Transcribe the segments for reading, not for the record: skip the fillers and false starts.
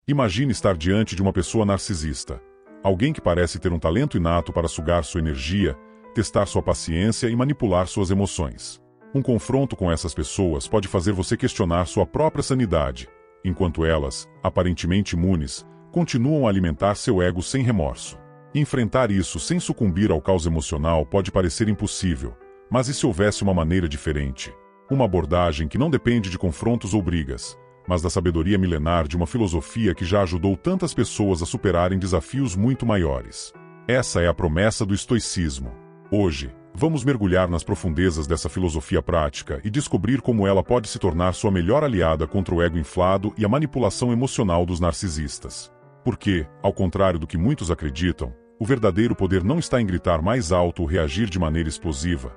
Imagine estar diante de uma pessoa narcisista. Alguém que parece ter um talento inato para sugar sua energia, testar sua paciência e manipular suas emoções. Um confronto com essas pessoas pode fazer você questionar sua própria sanidade, enquanto elas, aparentemente imunes, continuam a alimentar seu ego sem remorso. Enfrentar isso sem sucumbir ao caos emocional pode parecer impossível, mas e se houvesse uma maneira diferente? Uma abordagem que não depende de confrontos ou brigas, mas da sabedoria milenar de uma filosofia que já ajudou tantas pessoas a superarem desafios muito maiores. Essa é a promessa do estoicismo. Hoje, vamos mergulhar nas profundezas dessa filosofia prática e descobrir como ela pode se tornar sua melhor aliada contra o ego inflado e a manipulação emocional dos narcisistas. Porque, ao contrário do que muitos acreditam, o verdadeiro poder não está em gritar mais alto ou reagir de maneira explosiva.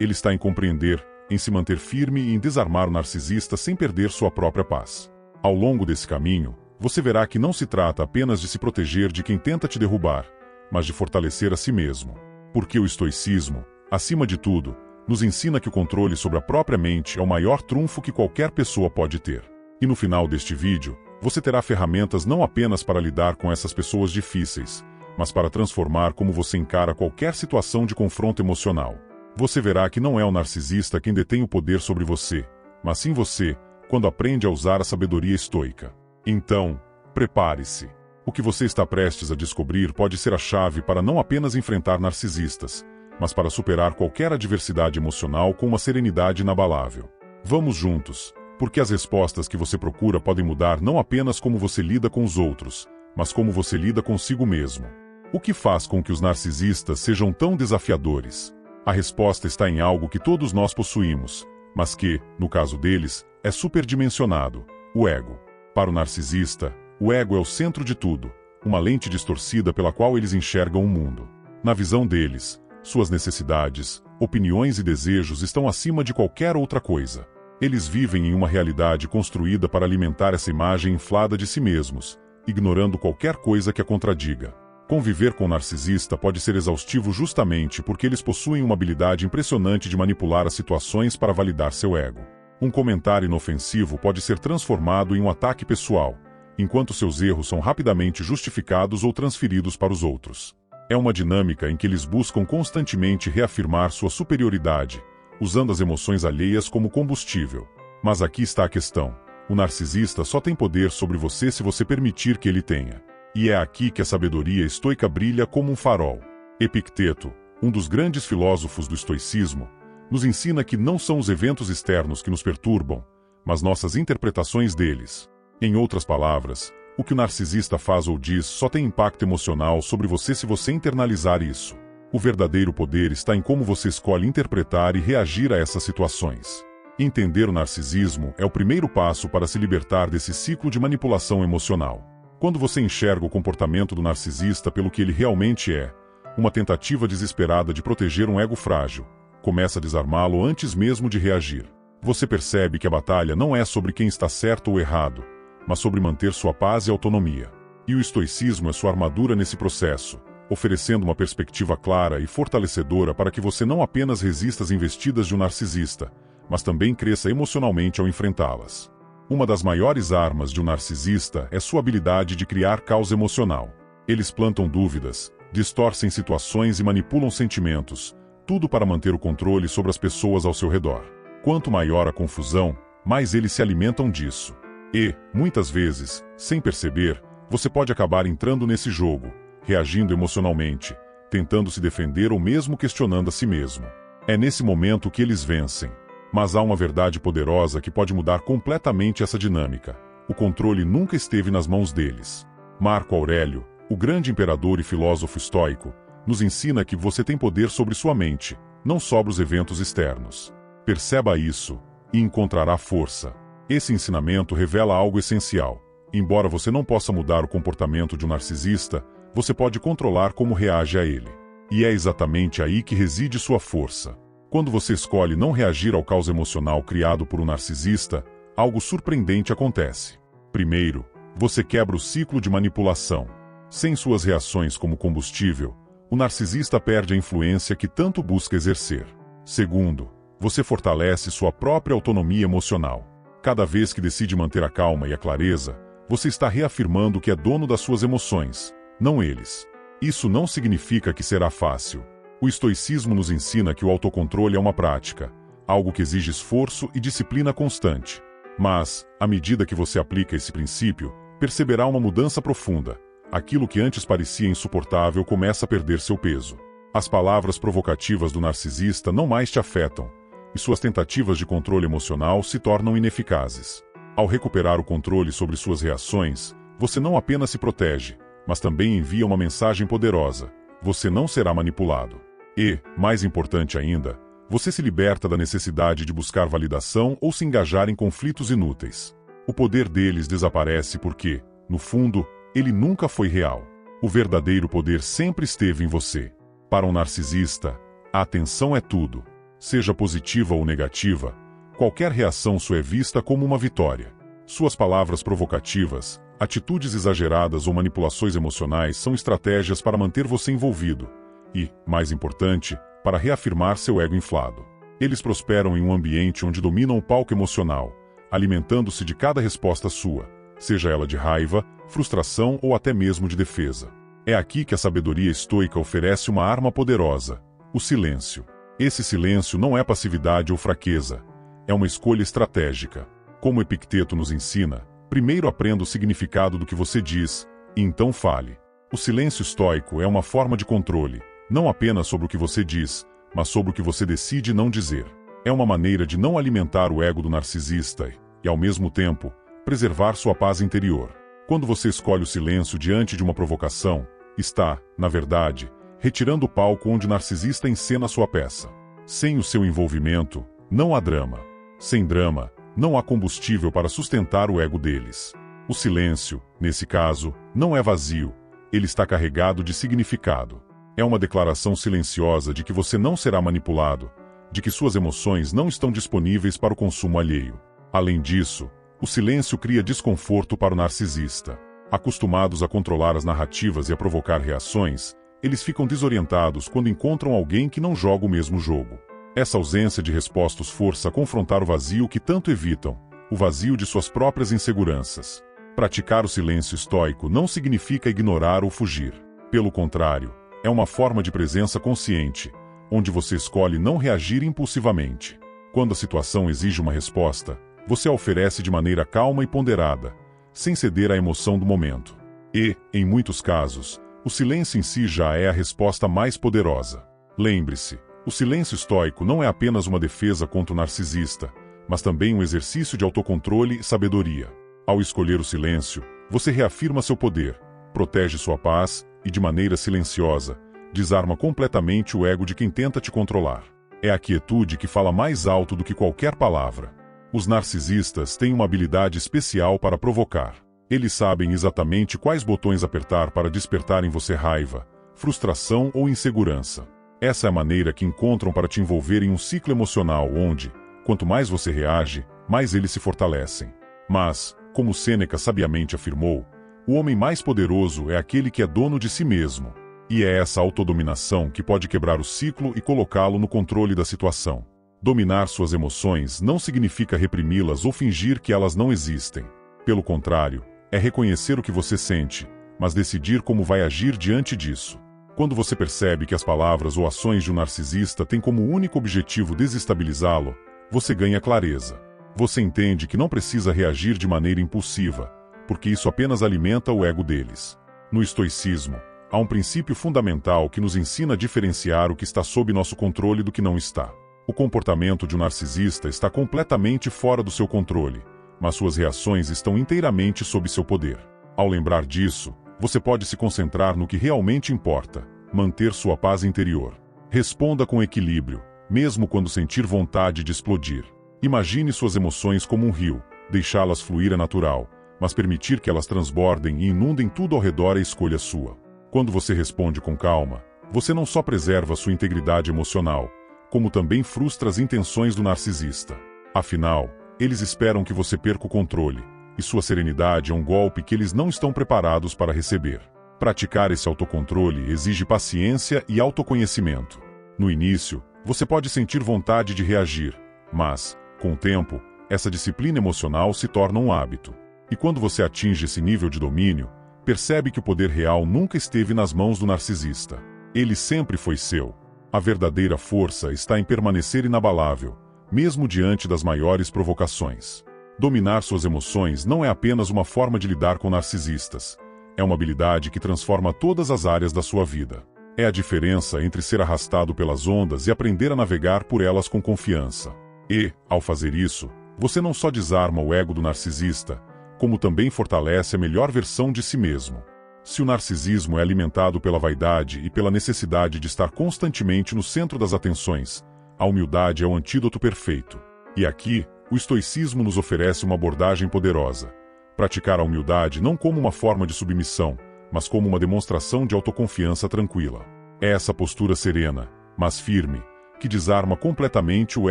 Ele está em compreender, em se manter firme e em desarmar o narcisista sem perder sua própria paz. Ao longo desse caminho, você verá que não se trata apenas de se proteger de quem tenta te derrubar, mas de fortalecer a si mesmo. Porque o estoicismo, acima de tudo, nos ensina que o controle sobre a própria mente é o maior trunfo que qualquer pessoa pode ter. E no final deste vídeo, você terá ferramentas não apenas para lidar com essas pessoas difíceis, mas para transformar como você encara qualquer situação de confronto emocional. Você verá que não é o narcisista quem detém o poder sobre você, mas sim você, quando aprende a usar a sabedoria estoica. Então, prepare-se. O que você está prestes a descobrir pode ser a chave para não apenas enfrentar narcisistas, mas para superar qualquer adversidade emocional com uma serenidade inabalável. Vamos juntos, porque as respostas que você procura podem mudar não apenas como você lida com os outros, mas como você lida consigo mesmo. O que faz com que os narcisistas sejam tão desafiadores? A resposta está em algo que todos nós possuímos, mas que, no caso deles, é superdimensionado: o ego. Para o narcisista, o ego é o centro de tudo, uma lente distorcida pela qual eles enxergam o mundo. Na visão deles, suas necessidades, opiniões e desejos estão acima de qualquer outra coisa. Eles vivem em uma realidade construída para alimentar essa imagem inflada de si mesmos, ignorando qualquer coisa que a contradiga. Conviver com um narcisista pode ser exaustivo justamente porque eles possuem uma habilidade impressionante de manipular as situações para validar seu ego. Um comentário inofensivo pode ser transformado em um ataque pessoal, enquanto seus erros são rapidamente justificados ou transferidos para os outros. É uma dinâmica em que eles buscam constantemente reafirmar sua superioridade, usando as emoções alheias como combustível. Mas aqui está a questão: o narcisista só tem poder sobre você se você permitir que ele tenha. E é aqui que a sabedoria estoica brilha como um farol. Epicteto, um dos grandes filósofos do estoicismo, nos ensina que não são os eventos externos que nos perturbam, mas nossas interpretações deles. Em outras palavras, o que o narcisista faz ou diz só tem impacto emocional sobre você se você internalizar isso. O verdadeiro poder está em como você escolhe interpretar e reagir a essas situações. Entender o narcisismo é o primeiro passo para se libertar desse ciclo de manipulação emocional. Quando você enxerga o comportamento do narcisista pelo que ele realmente é, uma tentativa desesperada de proteger um ego frágil, começa a desarmá-lo antes mesmo de reagir. Você percebe que a batalha não é sobre quem está certo ou errado, mas sobre manter sua paz e autonomia. E o estoicismo é sua armadura nesse processo, oferecendo uma perspectiva clara e fortalecedora para que você não apenas resista às investidas de um narcisista, mas também cresça emocionalmente ao enfrentá-las. Uma das maiores armas de um narcisista é sua habilidade de criar caos emocional. Eles plantam dúvidas, distorcem situações e manipulam sentimentos, tudo para manter o controle sobre as pessoas ao seu redor. Quanto maior a confusão, mais eles se alimentam disso. E, muitas vezes, sem perceber, você pode acabar entrando nesse jogo, reagindo emocionalmente, tentando se defender ou mesmo questionando a si mesmo. É nesse momento que eles vencem. Mas há uma verdade poderosa que pode mudar completamente essa dinâmica: o controle nunca esteve nas mãos deles. Marco Aurélio, o grande imperador e filósofo estoico, nos ensina que você tem poder sobre sua mente, não sobre os eventos externos. Perceba isso, e encontrará força. Esse ensinamento revela algo essencial. Embora você não possa mudar o comportamento de um narcisista, você pode controlar como reage a ele. E é exatamente aí que reside sua força. Quando você escolhe não reagir ao caos emocional criado por um narcisista, algo surpreendente acontece. Primeiro, você quebra o ciclo de manipulação. Sem suas reações como combustível, o narcisista perde a influência que tanto busca exercer. Segundo, você fortalece sua própria autonomia emocional. Cada vez que decide manter a calma e a clareza, Você está reafirmando que é dono das suas emoções, não eles. Isso não significa que será fácil. O estoicismo nos ensina que o autocontrole é uma prática, algo que exige esforço e disciplina constante. Mas, à medida que você aplica esse princípio, perceberá uma mudança profunda. Aquilo que antes parecia insuportável começa a perder seu peso. As palavras provocativas do narcisista não mais te afetam, e suas tentativas de controle emocional se tornam ineficazes. Ao recuperar o controle sobre suas reações, você não apenas se protege, mas também envia uma mensagem poderosa: você não será manipulado. E, mais importante ainda, você se liberta da necessidade de buscar validação ou se engajar em conflitos inúteis. O poder deles desaparece porque, no fundo, ele nunca foi real. O verdadeiro poder sempre esteve em você. Para um narcisista, a atenção é tudo. Seja positiva ou negativa, qualquer reação sua é vista como uma vitória. Suas palavras provocativas, atitudes exageradas ou manipulações emocionais são estratégias para manter você envolvido e, mais importante, para reafirmar seu ego inflado. Eles prosperam em um ambiente onde dominam o palco emocional, alimentando-se de cada resposta sua, seja ela de raiva, frustração ou até mesmo de defesa. É aqui que a sabedoria estoica oferece uma arma poderosa: o silêncio. Esse silêncio não é passividade ou fraqueza, é uma escolha estratégica. Como Epicteto nos ensina, primeiro aprenda o significado do que você diz, e então fale. O silêncio estoico é uma forma de controle, não apenas sobre o que você diz, mas sobre o que você decide não dizer. É uma maneira de não alimentar o ego do narcisista e, ao mesmo tempo, preservar sua paz interior. Quando você escolhe o silêncio diante de uma provocação, está, na verdade, retirando o palco onde o narcisista encena sua peça. Sem o seu envolvimento, não há drama. Sem drama, não há combustível para sustentar o ego deles. O silêncio, nesse caso, não é vazio, ele está carregado de significado. É uma declaração silenciosa de que você não será manipulado, de que suas emoções não estão disponíveis para o consumo alheio. Além disso, o silêncio cria desconforto para o narcisista. Acostumados a controlar as narrativas e a provocar reações, eles ficam desorientados quando encontram alguém que não joga o mesmo jogo. Essa ausência de respostas força a confrontar o vazio que tanto evitam, o vazio de suas próprias inseguranças. Praticar o silêncio estoico não significa ignorar ou fugir. Pelo contrário, é uma forma de presença consciente, onde você escolhe não reagir impulsivamente. Quando a situação exige uma resposta, você a oferece de maneira calma e ponderada, sem ceder à emoção do momento. E, em muitos casos, o silêncio em si já é a resposta mais poderosa. Lembre-se, o silêncio estoico não é apenas uma defesa contra o narcisista, mas também um exercício de autocontrole e sabedoria. Ao escolher o silêncio, você reafirma seu poder, protege sua paz e, de maneira silenciosa, desarma completamente o ego de quem tenta te controlar. É a quietude que fala mais alto do que qualquer palavra. Os narcisistas têm uma habilidade especial para provocar. Eles sabem exatamente quais botões apertar para despertar em você raiva, frustração ou insegurança. Essa é a maneira que encontram para te envolver em um ciclo emocional onde, quanto mais você reage, mais eles se fortalecem. Mas, como Sêneca sabiamente afirmou, o homem mais poderoso é aquele que é dono de si mesmo. E é essa autodominação que pode quebrar o ciclo e colocá-lo no controle da situação. Dominar suas emoções não significa reprimi-las ou fingir que elas não existem. Pelo contrário, é reconhecer o que você sente, mas decidir como vai agir diante disso. Quando você percebe que as palavras ou ações de um narcisista têm como único objetivo desestabilizá-lo, você ganha clareza. Você entende que não precisa reagir de maneira impulsiva, porque isso apenas alimenta o ego deles. No estoicismo, há um princípio fundamental que nos ensina a diferenciar o que está sob nosso controle do que não está. O comportamento de um narcisista está completamente fora do seu controle, mas suas reações estão inteiramente sob seu poder. Ao lembrar disso, você pode se concentrar no que realmente importa, manter sua paz interior. Responda com equilíbrio, mesmo quando sentir vontade de explodir. Imagine suas emoções como um rio, deixá-las fluir é natural, mas permitir que elas transbordem e inundem tudo ao redor é escolha sua. Quando você responde com calma, você não só preserva sua integridade emocional, como também frustra as intenções do narcisista. Afinal, eles esperam que você perca o controle, e sua serenidade é um golpe que eles não estão preparados para receber. Praticar esse autocontrole exige paciência e autoconhecimento. No início, você pode sentir vontade de reagir, mas, com o tempo, essa disciplina emocional se torna um hábito. E quando você atinge esse nível de domínio, percebe que o poder real nunca esteve nas mãos do narcisista. Ele sempre foi seu. A verdadeira força está em permanecer inabalável, mesmo diante das maiores provocações. Dominar suas emoções não é apenas uma forma de lidar com narcisistas. É uma habilidade que transforma todas as áreas da sua vida. É a diferença entre ser arrastado pelas ondas e aprender a navegar por elas com confiança. E, ao fazer isso, você não só desarma o ego do narcisista, como também fortalece a melhor versão de si mesmo. Se o narcisismo é alimentado pela vaidade e pela necessidade de estar constantemente no centro das atenções, a humildade é o antídoto perfeito. E aqui, o estoicismo nos oferece uma abordagem poderosa. Praticar a humildade não como uma forma de submissão, mas como uma demonstração de autoconfiança tranquila. É essa postura serena, mas firme, que desarma completamente o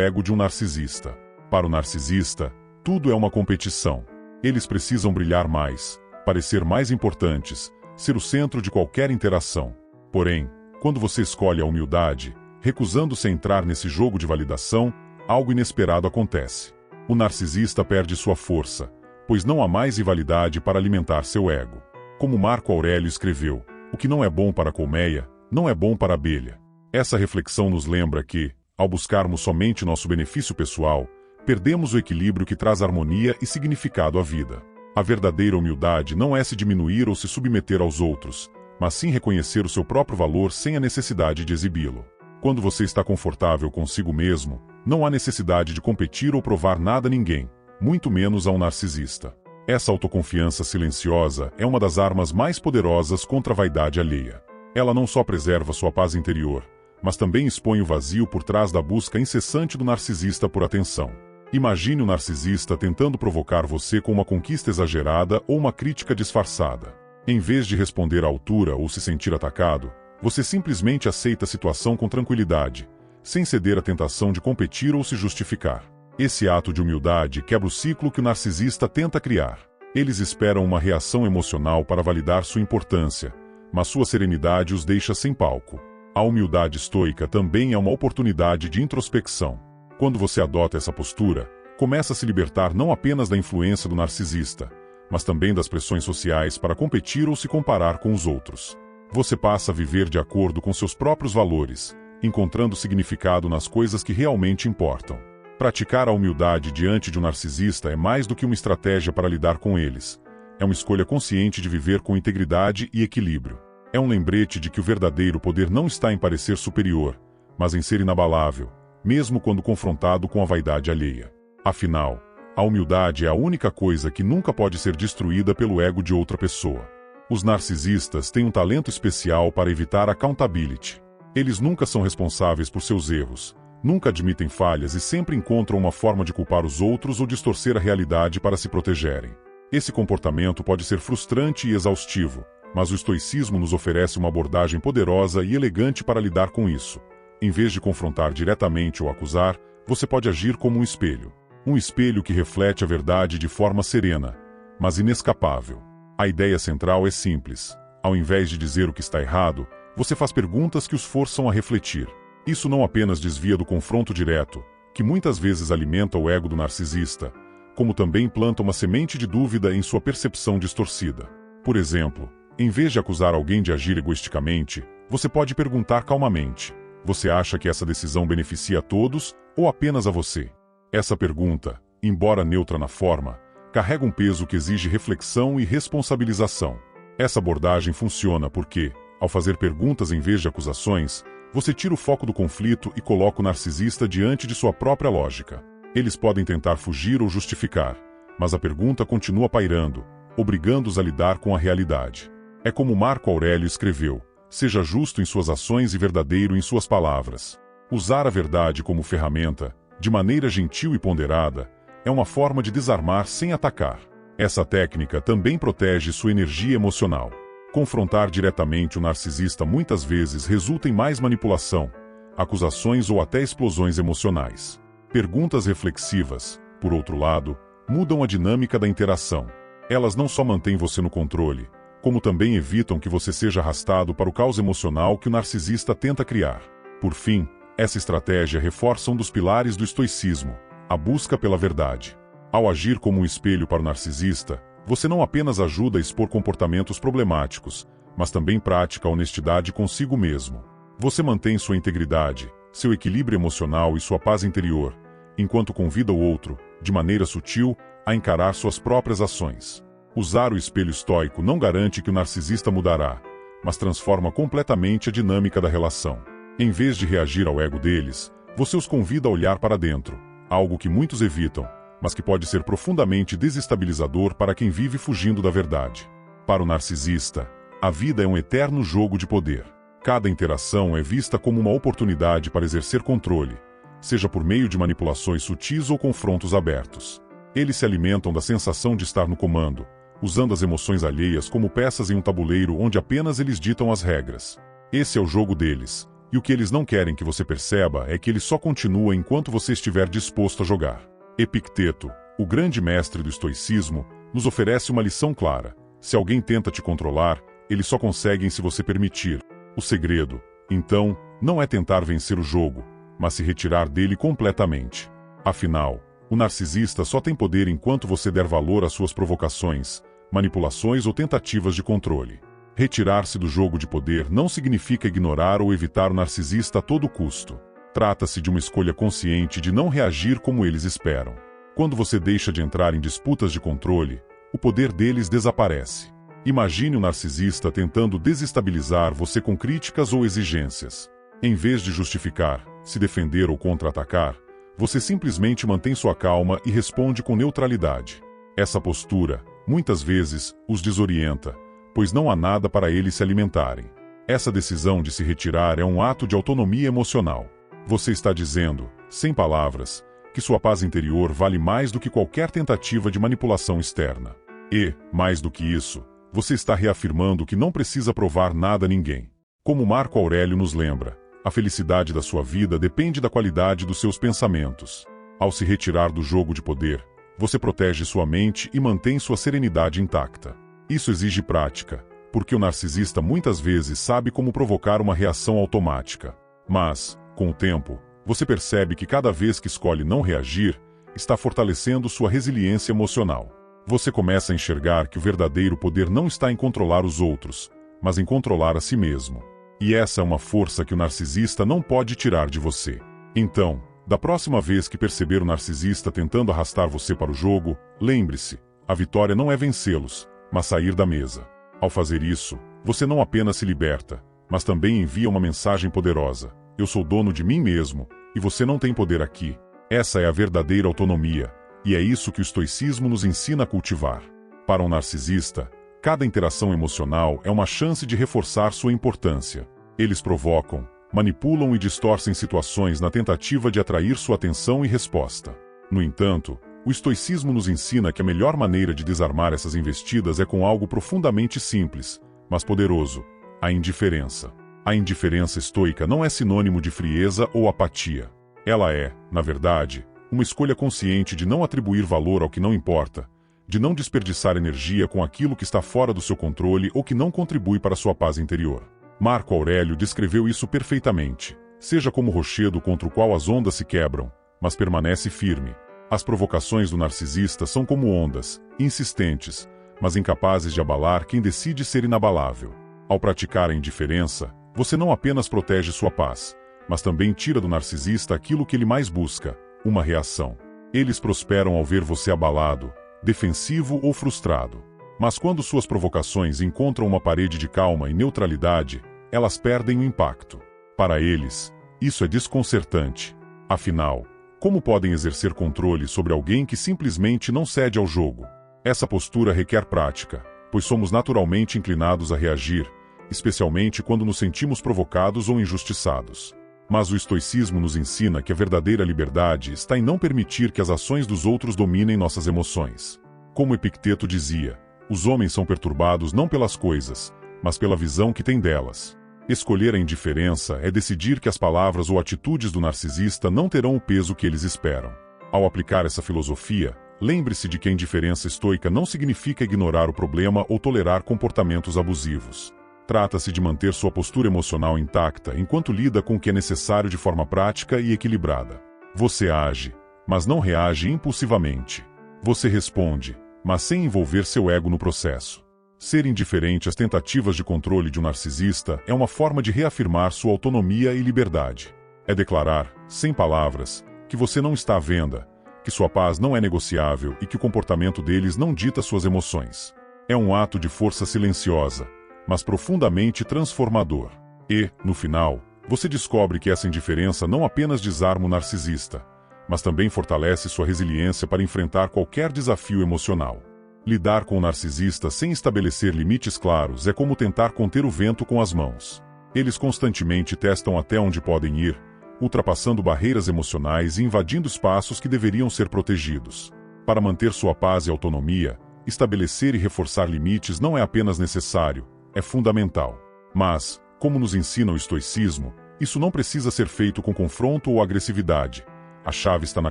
ego de um narcisista. Para o narcisista, tudo é uma competição. Eles precisam brilhar mais, parecer mais importantes, ser o centro de qualquer interação. Porém, quando você escolhe a humildade, recusando-se a entrar nesse jogo de validação, algo inesperado acontece. O narcisista perde sua força, pois não há mais rivalidade para alimentar seu ego. Como Marco Aurélio escreveu, o que não é bom para a colmeia, não é bom para a abelha. Essa reflexão nos lembra que, ao buscarmos somente nosso benefício pessoal, perdemos o equilíbrio que traz harmonia e significado à vida. A verdadeira humildade não é se diminuir ou se submeter aos outros, mas sim reconhecer o seu próprio valor sem a necessidade de exibi-lo. Quando você está confortável consigo mesmo, não há necessidade de competir ou provar nada a ninguém, muito menos a um narcisista. Essa autoconfiança silenciosa é uma das armas mais poderosas contra a vaidade alheia. Ela não só preserva sua paz interior, mas também expõe o vazio por trás da busca incessante do narcisista por atenção. Imagine o narcisista tentando provocar você com uma conquista exagerada ou uma crítica disfarçada. Em vez de responder à altura ou se sentir atacado, você simplesmente aceita a situação com tranquilidade, sem ceder à tentação de competir ou se justificar. Esse ato de humildade quebra o ciclo que o narcisista tenta criar. Eles esperam uma reação emocional para validar sua importância, mas sua serenidade os deixa sem palco. A humildade estoica também é uma oportunidade de introspecção. Quando você adota essa postura, começa a se libertar não apenas da influência do narcisista, mas também das pressões sociais para competir ou se comparar com os outros. Você passa a viver de acordo com seus próprios valores, encontrando significado nas coisas que realmente importam. Praticar a humildade diante de um narcisista é mais do que uma estratégia para lidar com eles. É uma escolha consciente de viver com integridade e equilíbrio. É um lembrete de que o verdadeiro poder não está em parecer superior, mas em ser inabalável, mesmo quando confrontado com a vaidade alheia. Afinal, a humildade é a única coisa que nunca pode ser destruída pelo ego de outra pessoa. Os narcisistas têm um talento especial para evitar accountability. Eles nunca são responsáveis por seus erros, nunca admitem falhas e sempre encontram uma forma de culpar os outros ou distorcer a realidade para se protegerem. Esse comportamento pode ser frustrante e exaustivo, mas o estoicismo nos oferece uma abordagem poderosa e elegante para lidar com isso. Em vez de confrontar diretamente ou acusar, você pode agir como um espelho. Um espelho que reflete a verdade de forma serena, mas inescapável. A ideia central é simples. Ao invés de dizer o que está errado, você faz perguntas que os forçam a refletir. Isso não apenas desvia do confronto direto, que muitas vezes alimenta o ego do narcisista, como também planta uma semente de dúvida em sua percepção distorcida. Por exemplo, em vez de acusar alguém de agir egoisticamente, você pode perguntar calmamente: você acha que essa decisão beneficia a todos ou apenas a você? Essa pergunta, embora neutra na forma, carrega um peso que exige reflexão e responsabilização. Essa abordagem funciona porque, ao fazer perguntas em vez de acusações, você tira o foco do conflito e coloca o narcisista diante de sua própria lógica. Eles podem tentar fugir ou justificar, mas a pergunta continua pairando, obrigando-os a lidar com a realidade. É como Marco Aurélio escreveu: seja justo em suas ações e verdadeiro em suas palavras. Usar a verdade como ferramenta, de maneira gentil e ponderada, é uma forma de desarmar sem atacar. Essa técnica também protege sua energia emocional. Confrontar diretamente o narcisista muitas vezes resulta em mais manipulação, acusações ou até explosões emocionais. Perguntas reflexivas, por outro lado, mudam a dinâmica da interação. Elas não só mantêm você no controle, como também evitam que você seja arrastado para o caos emocional que o narcisista tenta criar. Por fim, essa estratégia reforça um dos pilares do estoicismo: a busca pela verdade. Ao agir como um espelho para o narcisista, Você não apenas ajuda a expor comportamentos problemáticos, mas também pratica a honestidade consigo mesmo. Você mantém sua integridade, seu equilíbrio emocional e sua paz interior, enquanto convida o outro, de maneira sutil, a encarar suas próprias ações. Usar o espelho estoico não garante que o narcisista mudará, mas transforma completamente a dinâmica da relação. Em vez de reagir ao ego deles, você os convida a olhar para dentro, algo que muitos evitam, mas que pode ser profundamente desestabilizador para quem vive fugindo da verdade. Para o narcisista, a vida é um eterno jogo de poder. Cada interação é vista como uma oportunidade para exercer controle, seja por meio de manipulações sutis ou confrontos abertos. Eles se alimentam da sensação de estar no comando, usando as emoções alheias como peças em um tabuleiro onde apenas eles ditam as regras. Esse é o jogo deles, e o que eles não querem que você perceba é que ele só continua enquanto você estiver disposto a jogar. Epicteto, o grande mestre do estoicismo, nos oferece uma lição clara. Se alguém tenta te controlar, eles só conseguem se você permitir. O segredo, então, não é tentar vencer o jogo, mas se retirar dele completamente. Afinal, o narcisista só tem poder enquanto você der valor às suas provocações, manipulações ou tentativas de controle. Retirar-se do jogo de poder não significa ignorar ou evitar o narcisista a todo custo. Trata-se de uma escolha consciente de não reagir como eles esperam. Quando você deixa de entrar em disputas de controle, o poder deles desaparece. Imagine o narcisista tentando desestabilizar você com críticas ou exigências. Em vez de justificar, se defender ou contra-atacar, você simplesmente mantém sua calma e responde com neutralidade. Essa postura, muitas vezes, os desorienta, pois não há nada para eles se alimentarem. Essa decisão de se retirar é um ato de autonomia emocional. Você está dizendo, sem palavras, que sua paz interior vale mais do que qualquer tentativa de manipulação externa. E, mais do que isso, você está reafirmando que não precisa provar nada a ninguém. Como Marco Aurélio nos lembra, a felicidade da sua vida depende da qualidade dos seus pensamentos. Ao se retirar do jogo de poder, você protege sua mente e mantém sua serenidade intacta. Isso exige prática, porque o narcisista muitas vezes sabe como provocar uma reação automática. Mas, com o tempo, você percebe que cada vez que escolhe não reagir, está fortalecendo sua resiliência emocional. Você começa a enxergar que o verdadeiro poder não está em controlar os outros, mas em controlar a si mesmo. E essa é uma força que o narcisista não pode tirar de você. Então, da próxima vez que perceber o narcisista tentando arrastar você para o jogo, lembre-se, a vitória não é vencê-los, mas sair da mesa. Ao fazer isso, você não apenas se liberta, mas também envia uma mensagem poderosa. Eu sou dono de mim mesmo, e você não tem poder aqui. Essa é a verdadeira autonomia, e é isso que o estoicismo nos ensina a cultivar. Para um narcisista, cada interação emocional é uma chance de reforçar sua importância. Eles provocam, manipulam e distorcem situações na tentativa de atrair sua atenção e resposta. No entanto, o estoicismo nos ensina que a melhor maneira de desarmar essas investidas é com algo profundamente simples, mas poderoso: a indiferença. A indiferença estoica não é sinônimo de frieza ou apatia. Ela é, na verdade, uma escolha consciente de não atribuir valor ao que não importa, de não desperdiçar energia com aquilo que está fora do seu controle ou que não contribui para sua paz interior. Marco Aurélio descreveu isso perfeitamente. Seja como rochedo contra o qual as ondas se quebram, mas permanece firme. As provocações do narcisista são como ondas, insistentes, mas incapazes de abalar quem decide ser inabalável. Ao praticar a indiferença, você não apenas protege sua paz, mas também tira do narcisista aquilo que ele mais busca: uma reação. Eles prosperam ao ver você abalado, defensivo ou frustrado. Mas quando suas provocações encontram uma parede de calma e neutralidade, elas perdem o impacto. Para eles, isso é desconcertante. Afinal, como podem exercer controle sobre alguém que simplesmente não cede ao jogo? Essa postura requer prática, pois somos naturalmente inclinados a reagir, especialmente quando nos sentimos provocados ou injustiçados. Mas o estoicismo nos ensina que a verdadeira liberdade está em não permitir que as ações dos outros dominem nossas emoções. Como Epicteto dizia, os homens são perturbados não pelas coisas, mas pela visão que têm delas. Escolher a indiferença é decidir que as palavras ou atitudes do narcisista não terão o peso que eles esperam. Ao aplicar essa filosofia, lembre-se de que a indiferença estoica não significa ignorar o problema ou tolerar comportamentos abusivos. Trata-se de manter sua postura emocional intacta enquanto lida com o que é necessário de forma prática e equilibrada. Você age, mas não reage impulsivamente. Você responde, mas sem envolver seu ego no processo. Ser indiferente às tentativas de controle de um narcisista é uma forma de reafirmar sua autonomia e liberdade. É declarar, sem palavras, que você não está à venda, que sua paz não é negociável e que o comportamento deles não dita suas emoções. É um ato de força silenciosa, mas profundamente transformador. E, no final, você descobre que essa indiferença não apenas desarma o narcisista, mas também fortalece sua resiliência para enfrentar qualquer desafio emocional. Lidar com o narcisista sem estabelecer limites claros é como tentar conter o vento com as mãos. Eles constantemente testam até onde podem ir, ultrapassando barreiras emocionais e invadindo espaços que deveriam ser protegidos. Para manter sua paz e autonomia, estabelecer e reforçar limites não é apenas necessário, é fundamental. Mas, como nos ensina o estoicismo, isso não precisa ser feito com confronto ou agressividade. A chave está na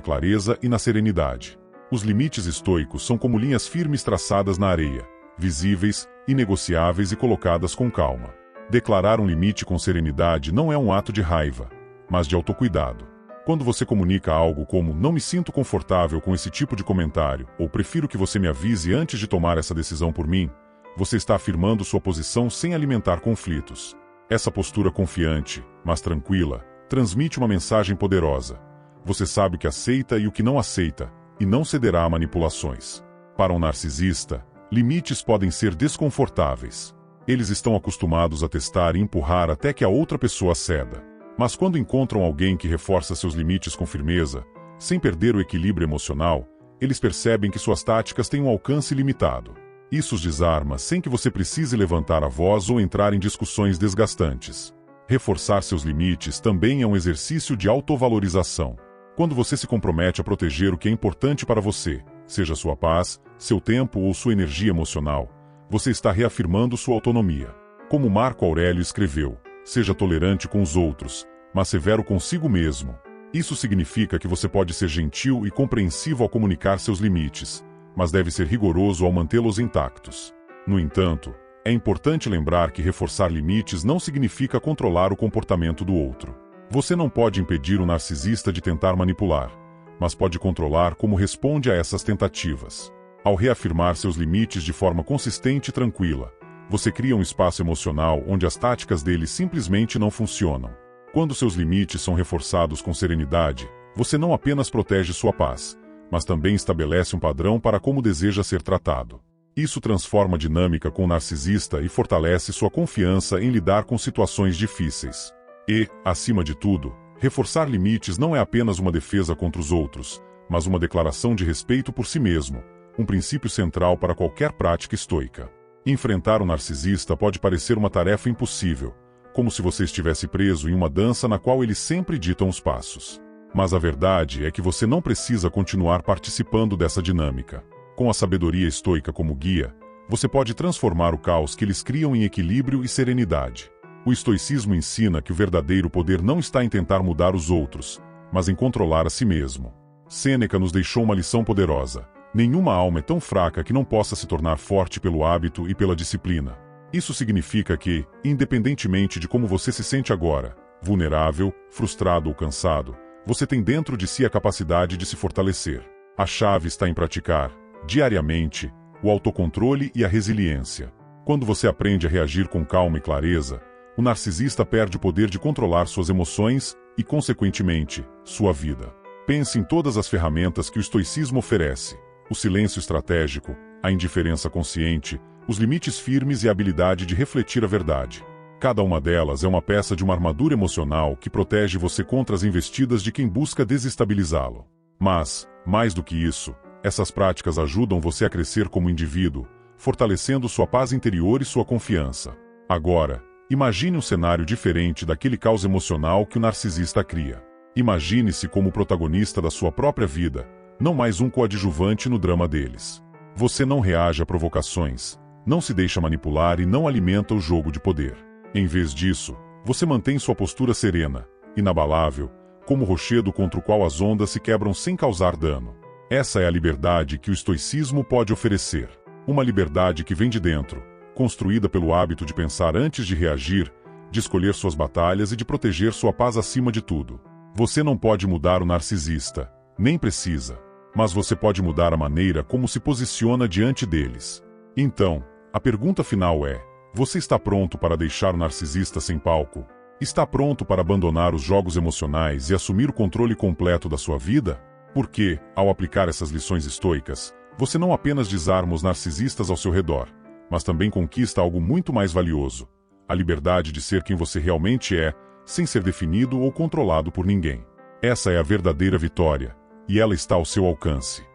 clareza e na serenidade. Os limites estoicos são como linhas firmes traçadas na areia, visíveis, inegociáveis e colocadas com calma. Declarar um limite com serenidade não é um ato de raiva, mas de autocuidado. Quando você comunica algo como "não me sinto confortável com esse tipo de comentário" ou "prefiro que você me avise antes de tomar essa decisão por mim", você está afirmando sua posição sem alimentar conflitos. Essa postura confiante, mas tranquila, transmite uma mensagem poderosa. Você sabe o que aceita e o que não aceita, e não cederá a manipulações. Para um narcisista, limites podem ser desconfortáveis. Eles estão acostumados a testar e empurrar até que a outra pessoa ceda. Mas quando encontram alguém que reforça seus limites com firmeza, sem perder o equilíbrio emocional, eles percebem que suas táticas têm um alcance limitado. Isso os desarma sem que você precise levantar a voz ou entrar em discussões desgastantes. Reforçar seus limites também é um exercício de autovalorização. Quando você se compromete a proteger o que é importante para você, seja sua paz, seu tempo ou sua energia emocional, você está reafirmando sua autonomia. Como Marco Aurélio escreveu, seja tolerante com os outros, mas severo consigo mesmo. Isso significa que você pode ser gentil e compreensivo ao comunicar seus limites, mas deve ser rigoroso ao mantê-los intactos. No entanto, é importante lembrar que reforçar limites não significa controlar o comportamento do outro. Você não pode impedir o narcisista de tentar manipular, mas pode controlar como responde a essas tentativas. Ao reafirmar seus limites de forma consistente e tranquila, você cria um espaço emocional onde as táticas dele simplesmente não funcionam. Quando seus limites são reforçados com serenidade, você não apenas protege sua paz, mas também estabelece um padrão para como deseja ser tratado. Isso transforma a dinâmica com o narcisista e fortalece sua confiança em lidar com situações difíceis. E, acima de tudo, reforçar limites não é apenas uma defesa contra os outros, mas uma declaração de respeito por si mesmo, um princípio central para qualquer prática estoica. Enfrentar o narcisista pode parecer uma tarefa impossível, como se você estivesse preso em uma dança na qual eles sempre ditam os passos. Mas a verdade é que você não precisa continuar participando dessa dinâmica. Com a sabedoria estoica como guia, você pode transformar o caos que eles criam em equilíbrio e serenidade. O estoicismo ensina que o verdadeiro poder não está em tentar mudar os outros, mas em controlar a si mesmo. Sêneca nos deixou uma lição poderosa. Nenhuma alma é tão fraca que não possa se tornar forte pelo hábito e pela disciplina. Isso significa que, independentemente de como você se sente agora, vulnerável, frustrado ou cansado, você tem dentro de si a capacidade de se fortalecer. A chave está em praticar, diariamente, o autocontrole e a resiliência. Quando você aprende a reagir com calma e clareza, o narcisista perde o poder de controlar suas emoções e, consequentemente, sua vida. Pense em todas as ferramentas que o estoicismo oferece: o silêncio estratégico, a indiferença consciente, os limites firmes e a habilidade de refletir a verdade. Cada uma delas é uma peça de uma armadura emocional que protege você contra as investidas de quem busca desestabilizá-lo. Mas, mais do que isso, essas práticas ajudam você a crescer como indivíduo, fortalecendo sua paz interior e sua confiança. Agora, imagine um cenário diferente daquele caos emocional que o narcisista cria. Imagine-se como o protagonista da sua própria vida, não mais um coadjuvante no drama deles. Você não reage a provocações, não se deixa manipular e não alimenta o jogo de poder. Em vez disso, você mantém sua postura serena, inabalável, como o rochedo contra o qual as ondas se quebram sem causar dano. Essa é a liberdade que o estoicismo pode oferecer. Uma liberdade que vem de dentro, construída pelo hábito de pensar antes de reagir, de escolher suas batalhas e de proteger sua paz acima de tudo. Você não pode mudar o narcisista, nem precisa. mas você pode mudar a maneira como se posiciona diante deles. Então, a pergunta final é: você está pronto para deixar o narcisista sem palco? Está pronto para abandonar os jogos emocionais e assumir o controle completo da sua vida? Porque, ao aplicar essas lições estoicas, você não apenas desarma os narcisistas ao seu redor, mas também conquista algo muito mais valioso: a liberdade de ser quem você realmente é, sem ser definido ou controlado por ninguém. Essa é a verdadeira vitória, e ela está ao seu alcance.